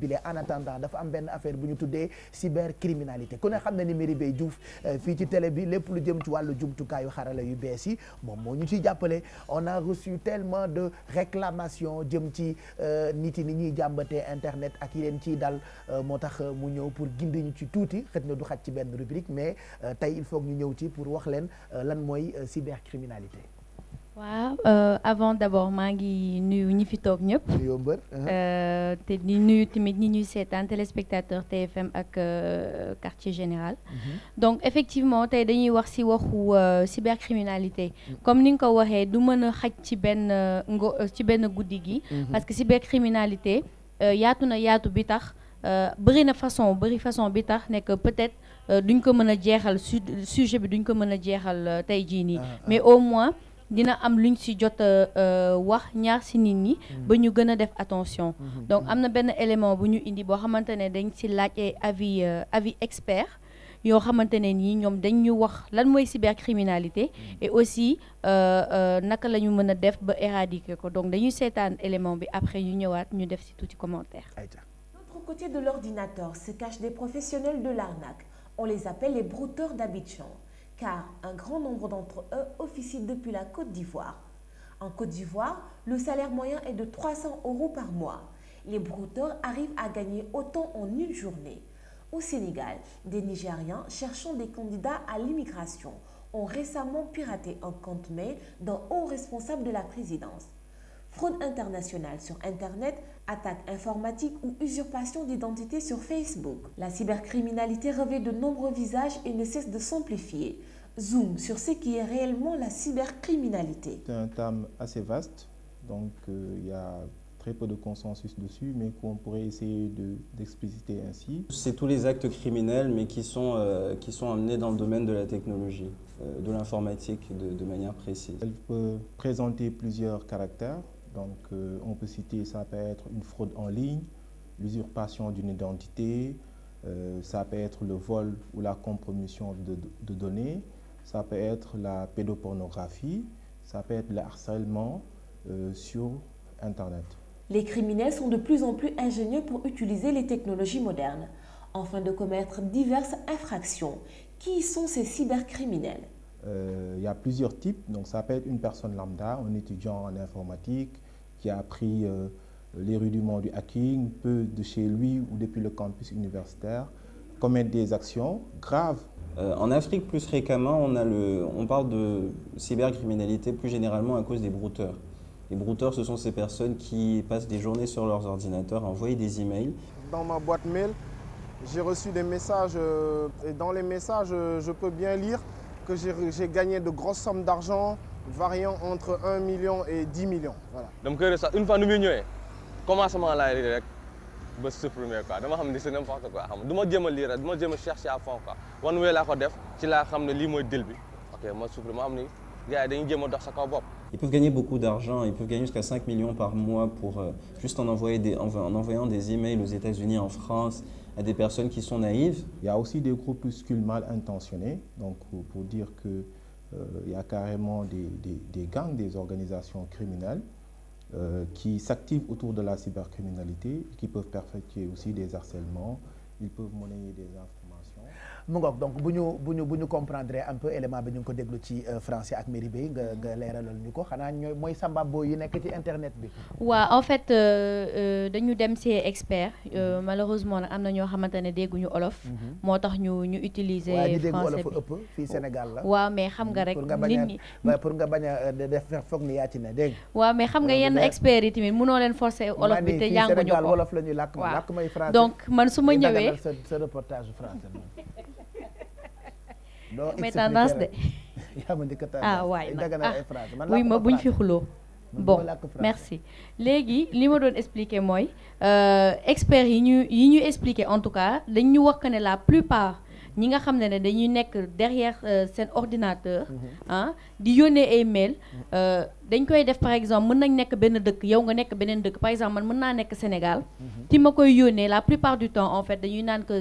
manipuler. En attendant dafa am benn affaire bu ñu tuddee cybercriminalité ku ne xam na ni Merry Diouf fii ci télé bi lépp lu jëm ci wàllu jumtukaayu xarala yu bees yi moom moo ñu ciy jàppale. On a reçu tellement de réclamations jëm ci nit yi ni ñuy jàmbatee internet ak yi leen ciy dal moo tax mu ñëw pour gindi ñu ci tuuti xëy na du xaj ci benn rubrique mais tey il faut que ñu ñëw ci pour wax leen lan mooy cybercriminalité. waaw avant d'abord maa ngi nuyu ñi fi toog ñëpp. nuyoo mbër. te di nuyu tamit ñi ñuy seetaan téléspectateur TFM ak quartier général. Donc effectivement tey dañuy wax ci waxu cybercriminalité. Comme ni nga ko waxee du mën a xaj ci benn guddi gi. Parce que cybercriminalité yaatu na yaatu bi tax bëri façon bi tax nekk peut-être duñ ko mën a jeexal sujet bi duñ ko mën a jeexal tey jii nii. Mais au moins. Dina am luñ ci jot wax ñaar ci nit ñi ba ñu gën a def attention. Donc am na benn élément bu ñu indi boo xamante ne dañ ci laajte avis expert yoo xamante ne nii ñoom dañ ñu wax lan mooy cybercriminalité et aussi naka la ñu mën a def ba éradiquer ko. Donc dañuy seetaan élément bi après ñu ñëwaat ñu def ci tuuti commentaire. De l'autre côté de l'ordinateur se cachent des professionnels de l'arnaque. On les appelle les brouteurs d'Abidjan. Car un grand nombre d'entre eux officient depuis la Côte d'Ivoire. En Côte d'Ivoire, le salaire moyen est de 300 € par mois. Les brouteurs arrivent à gagner autant en une journée. Au Sénégal, des Nigériens cherchant des candidats à l'immigration ont récemment piraté un compte mail d'un haut responsable de la présidence. Fraude internationale sur Internet, attaque informatique ou usurpation d'identité sur Facebook. La cybercriminalité revêt de nombreux visages et ne cesse de s'amplifier. Zoom sur ce qui est réellement la cybercriminalité. C'est un terme assez vaste, donc il y a très peu de consensus dessus, mais qu'on pourrait essayer d'expliciter ainsi. C'est tous les actes criminels, mais qui sont amenés dans le domaine de la technologie, de l'informatique de manière précise. Elle peut présenter plusieurs caractères. Donc, on peut citer, ça peut être une fraude en ligne, l'usurpation d'une identité, ça peut être le vol ou la compromission de données, ça peut être la pédopornographie, ça peut être le harcèlement sur Internet. Les criminels sont de plus en plus ingénieux pour utiliser les technologies modernes, afin de commettre diverses infractions. Qui sont ces cybercriminels ? Il y a plusieurs types, donc ça peut être une personne lambda, un étudiant en informatique qui a appris les rudiments du hacking, peu de chez lui ou depuis le campus universitaire, commettre des actions graves. En Afrique, plus fréquemment, on parle de cybercriminalité plus généralement à cause des brouteurs. Les brouteurs, ce sont ces personnes qui passent des journées sur leurs ordinateurs à envoyer des emails. Dans ma boîte mail, j'ai reçu des messages et dans les messages, je peux bien lire que j'ai gagné de grosses sommes d'argent variant entre 1 million et 10 millions. Voilà. Donc, une fois que nous sommes commencement à lire, je supprimer quoi. Dama xam ni c'est n'importe quoi. Xam duma jéem a lire, duma jéem a chercher à fond quoi. One way laa ko def ci laa xam ne lii mooy deal bi. OK, ma supprimer am ni gars yi dañuy jéem a dox sa kaw bopp. Ils peuvent gagner beaucoup d'argent, ils peuvent gagner jusqu'à 5 millions par mois pour juste en envoyant des emails aux États-Unis, en France, à des personnes qui sont naïves. Il y a aussi des groupuscules mal intentionnés, donc pour dire que il y a carrément des gangs, des organisations criminelles qui s'activent autour de la cybercriminalité, qui peuvent perpétuer aussi des harcèlements, ils peuvent monnayer des informations. mu ngoog donc bu ñu comprendre un peu élément bi ñu ngi ko déglu ci français ak Merry Beye nga leeralal ñu ko xanaa ñooy mooy sambabo yi nekk ci internet bi. waaw en fait dañu dem ci expert malheureusement nag am na ñoo xamante ne dégguñu olof. moo tax ñu utiliser français bi waaye waaye olof ëpp fii Sénégal la. waaw mais xam nga rek nit ñi pour nga bañ a def foog ni yaa ci ne dégg nga. waaw mais xam nga yenn experts yi tamit mënoo leen forcer olof bi te jànguñu Sénégal ko wolof la ñuy làkk ma làkk may français. donc man su ma ñëwee sa reportage français mais tendance de waay nag wuy ma buñ fi xuloo bon merci léegi li ma doon expliquer mooy experts yi ñu expliquer en tout cas dañ ñu wax que ne la plupart ñi nga xam ne dañuy nekk derrière seen ordinateur di yónnee ay mail dañ koy def par exemple mën nañ nekk benn dëkk yow nga nekk beneen dëkk par exemple man mën naa nekk Sénégal ti ma koy yónnee la plupart du temps en fait dañuy naan que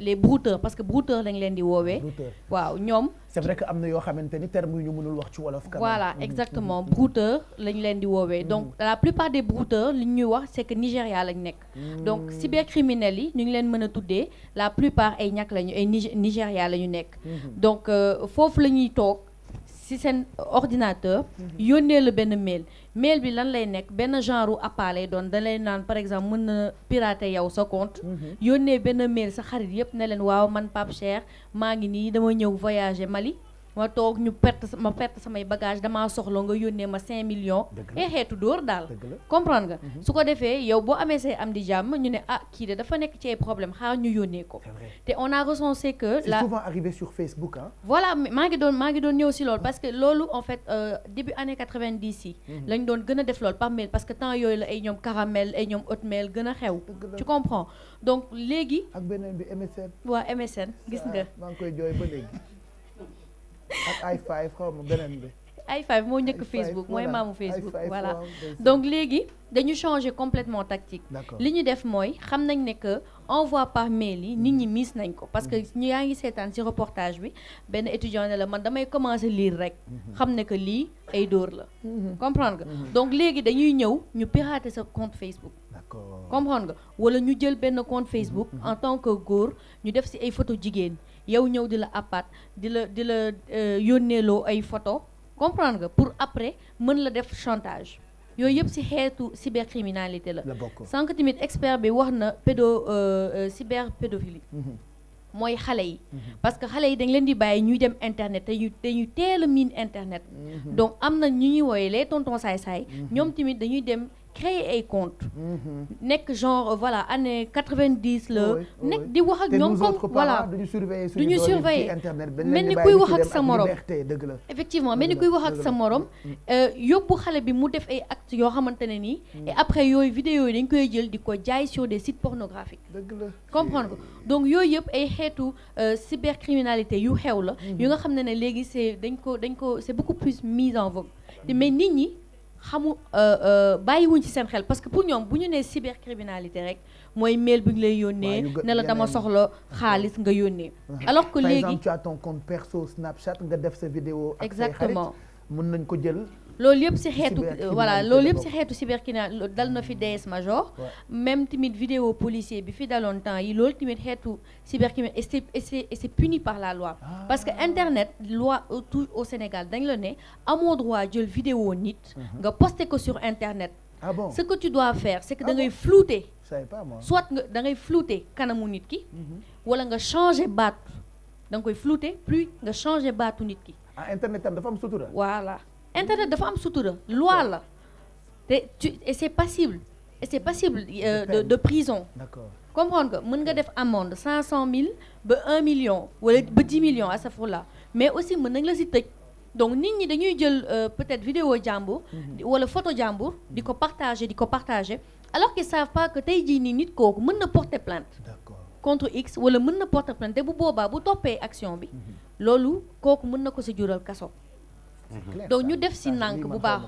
les brouteurs parce que brouteurs lañ leen di woowee waaw ñoom c'est vrai que am na yoo xamante ni terme yu ñu mënul wax ci wolof voilà exactement brouteurs lañ leen di woowee donc la plupart des brouteurs li ñuy wax c'est que Nigéria lañ nekk donc cybercriminels yi ñu ngi leen mën a tuddee la plupart ay ñàkk lañu ay Nigéria la ñu nekk donc foofu la ñuy toog ci seen ordinateur yónnee la benn mail bi lan lay nekk benn genre appât lay doon da lay naan par exemple mën na pirater yow sa compte yónnee benn mail sa xarit yëpp ne leen waaw man Pape Cheikh maa ngi nii dama ñëw voyager Mali ma toog ñu perte samay bagage damaa soxla nga yónnee ma 5 millions xeetu dóor daal comprendre nga su ko defee yow boo amee say am di jàmm ñu ne kii de dafa nekk ci ay problème xaar ñu yónnee ko te on a recensé que c'est souvent arrivé sur Facebook voilà maa ngi doon ñëw si loolu parce que loolu en fait début année 90 yi lañ doon gën a def loolu par mail parce que temps yooyu la ay ñoom caramel ay ñoom hotmail gën a xew tu comprends donc léegi ak beneen bi MSN waaw MSN gis nga maa ngi koy jooy ba léegi ak i5 xaw ma beneen bi i5 moo njëkk Facebook mooy maamu Facebook voilà donc léegi dañu changer complètement tactique li ñu def mooy xam nañ ne que envoi par mail yi nit ñi miis nañ ko parce que ñu yaa ngi seetaan ci reportage bi benn étudiant ne la man damay commencer lire rek xam ne que lii ay dóor la comprendre nga donc léegi dañuy ñëw ñu pirater sa compte Facebook comprendre nga wala ñu jël benn compte Facebook en tant que góor ñu def ci ay photo jigéen yow ñëw di la appat di la yónneeloo ay photo comprendre nga pour après mën la def chantage yooyu yëpp ci xeetu cybercriminalité la sànq tamit expert bi wax na cyberpédophilie mooy xale yi parce que xale yi dañ leen di bàyyi ñuy dem internet te dañuy teel a miin internet donc am na ñu ñuy wooye les tontons saay-saay ñoom tamit dañuy dem créer ay compte nekk genre voilà année 90 la nekk di wax ak ñoom comme voilà duñu surveiller mel ni kuy wax ak sa morom effectivement mel ni kuy wax ak sa morom yóbbu xale bi mu def ay actes yoo xamante ne nii et après yooyu vidéo yi dañ koy jël di ko jaay sur des sites pornographiques comprendre ko donc yooyu yëpp ay xeetu cybercriminalité yu xew la yu nga xam ne ne léegi c'est dañ ko c'est beaucoup plus mis en vogue mais nit ñi xamu bàyyiwuñ ci seen xel parce que pour ñoom bu ñu nee cybercriminalité rek mooy mail bi ñu lay yónnee ne la dama soxla xaalis nga yónnee alors que léegi par exemple tu as ton compte perso Snapchat nga def sa vidéo ak say xarit exactement mën nañ ko jël loolu yëpp ci xeetu voilà loolu yëpp ci xeetu cybercriminalité dal na fi DS Major même tamit vidéo policier bi fi daloon temps yi loolu tamit xeetu cybercriminalité et c'est puni par la loi parce que internet loi tout au Sénégal dañ la ne amoo droit jël vidéo nit nga poster ko sur internet ce que tu dois faire c'est que da ngay flouter soit nga da ngay flouter kanamu nit ki wala nga changer baatu da nga koy flouter puis nga changer baatu nit ki internet tam dafa am sutura voilà internet dafa am sutura loi la te et c'est passible de prison comprendre que mën nga def amende 500 000 ba 1 million wala ba 10 millions à safrula mais aussi mën nañ la ci tëj donc nit ñi dañuy jël peut-être vidéo jàmbur wala photo jàmbur di ko partager alors qu'ils savent pas que tey jii nii nit kooku mën na porter plainte contre X wala mën na porter plainte te bu boobaa bu toppee action bi loolu kooku mën na ko ci jural kaso donc ñu def ci nànk bu baax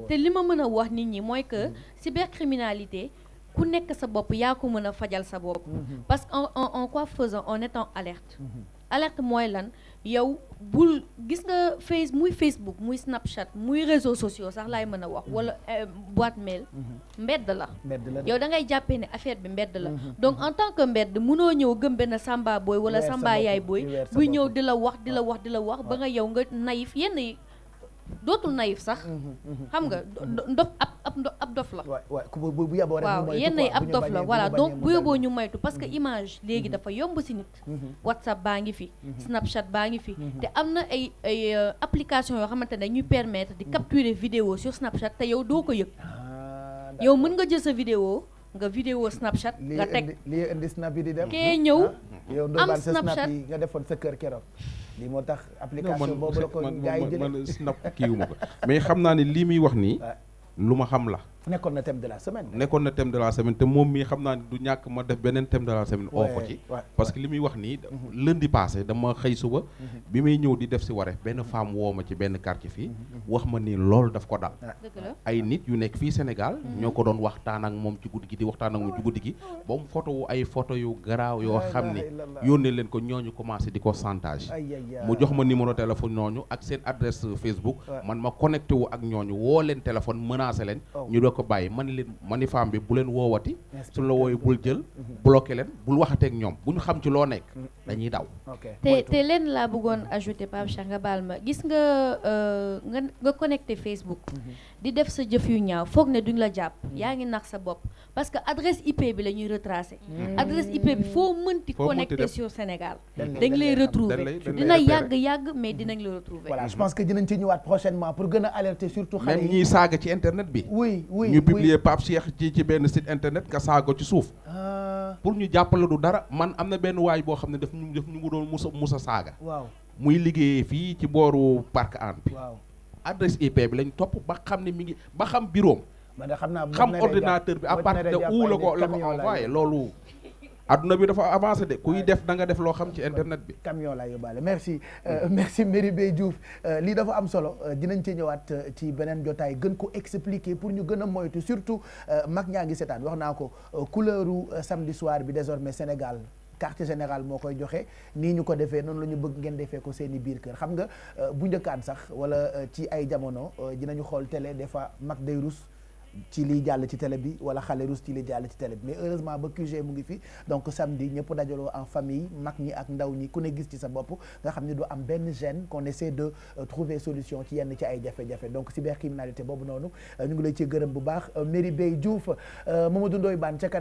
te li ma mën a wax nit ñi mooy que cybercriminalité ku nekk sa bopp yaa ko mën a fajal sa bopp parce que en quoi faisant en étant alerte mooy lan yow bul gis nga muy Facebook muy Snapchat muy réseaux sociaux sax laay mën a wax wala boîte mail mbedd la yow da ngay jàppee ne affaire bi mbedd la donc en tant que mbedd mënoo ñëw gëm benn samba booy wala samba yaay booy buy ñëw di la wax ba nga yow nga naïf yenn yi dootul naïf sax xam nga ndof ab dof la waaw yenn yi ab dof la voilà donc bu yóbboo ñu moytu parce que image léegi dafa yomb ci nit WhatsApp baa ngi fi Snapchat baa ngi fi te am na ay application yoo xamante ne ñuy permettre di capturer vidéo sur Snapchat te yow doo ko yëg yow mën nga jël sa vidéo Snapchat nga teg lii indi snap yi di dem kee ñëw am Snapchat yi nga defoon sa kër keroog lii moo tax application boobu la ko gars yi jëlee man snap kiiwuma ko mais xam naa ne lii muy wax nii lu ma xam la nekkoon na thème de la semaine. nekkoon na thème de la semaine te moom mii xam naa ne du ñàkk ma def beneen thème de la semaine. oo ko ci parce que li muy wax nii. lundi passé dama xëy suba. bi may ñëw di def si Wareef benn femme woo ma ci benn quartier fii. wax ma ni loolu daf ko dal. ay nit yu nekk fii Sénégal. ñoo ko doon waxtaan ak moom ci guddi gi di waxtaan ak moom ci guddi gi. ba mu photo wu ay photo yu garaaw yoo xam ni yónnee leen ko ñooñu commencé di ko chantage. mu jox ma numéro téléphone ñooñu ak seen adresse Facebook. man ma connecté wu ak ñooñu woo leen téléphone menacé leen. ñu doo ko bàyyi man leen mani femme bi bu leen woowati suñu la wooyu bul jël bloqué leen bul waxateeg ñoom bu ñu xam ci loo nekk dañuy daw. te leen laa bëggoon ajouter Pape Cheikh nga baal ma gis nga connecté Facebook di def sa jëf yu ñaaw foog ne duñ la jàpp yaa ngi nax sa bopp parce que adresse IP bi la ñuy retracé adresse IP bi foo mënti connecté sur Sénégal dañ lay retrouver dina yàgg mais dinañ la retrouver. voilà je pense que dinañ ci ñëwaat prochainement pour gën a alerter surtout xale yi même ñiy saaga ci internet bi. oui ñu publier Pape Cheikh ci benn site internet nga saago ci suuf. pour ñu jàppale du dara man am na benn waay boo xam ne daf ñu doon musa saaga. waaw muy liggéeyee fii ci booru parc Hann bi. waaw adresse IP bi lañ topp ba xam ne mi ngi ba xam bureau am. xam ordinateur bi à partir de où la ko envoyé loolu. adduna bi dafa avancé de kuy def da nga def loo xam ci internet bi. camion laa yóbbaale merci merci Merry Diouf lii dafa am solo dinañ ci ñëwaat ci beneen jotaay gën ko expliquer pour ñu gën a moytu surtout mag ñaa ngi seetaan wax naa ko couleuru samedi soir bi désormais Sénégal quartier général moo koy joxe nii ñu ko defee noonu la ñu bëgg ngeen defee ko seen i biir kër xam nga bu njëkkaan sax wala ci ay jamono dinañu xool télé des fois mag day rus ci liy jàll ci télé bi wala xale rus ci liy jàll ci télé bi mais heureusement ba QG mu ngi fi donc samedi ñëpp dajaloo en famille mag ñi ak ndaw ñi ku ne gis ci sa bopp nga xam ne du am benn gêne qu'on essaie de trouver solution ci yenn ci ay jafe-jafe donc cybercriminalité boobu noonu ñu ngi lay ci gërëm bu baax Merry Diouf Mamadou Ndoye Bane ca kanam